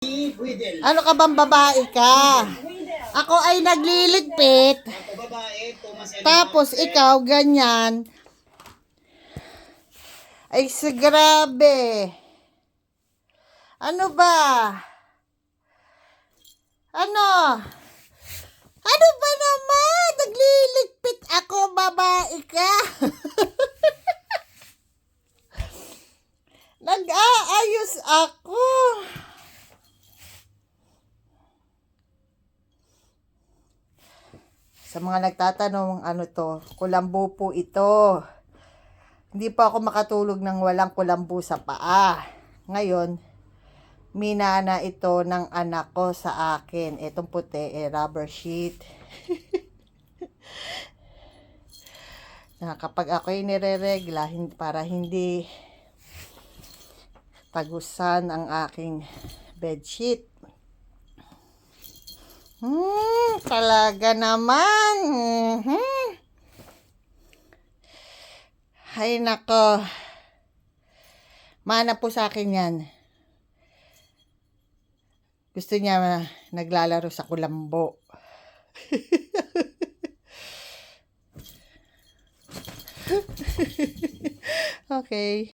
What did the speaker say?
Ano ka bang babae ka? Ako ay nagliligpit. Tapos ikaw ganyan. Ay grabe. Ano ba? Ano? Ano ba naman? Nagliligpit ako, babae ka. Nag-aayos ako. Sa mga nagtatanong, ano to? Kulambo po ito. Hindi pa ako makatulog ng walang kulambo sa paa. Ngayon, minana ito ng anak ko sa akin. Itong puti, rubber sheet. Na kapag ako'y nireregla, para hindi tagusan ang aking bedsheet. Talaga naman. Ay nako. Mana po sa akin yan. Gusto niya naglalaro sa kulambo. Okay.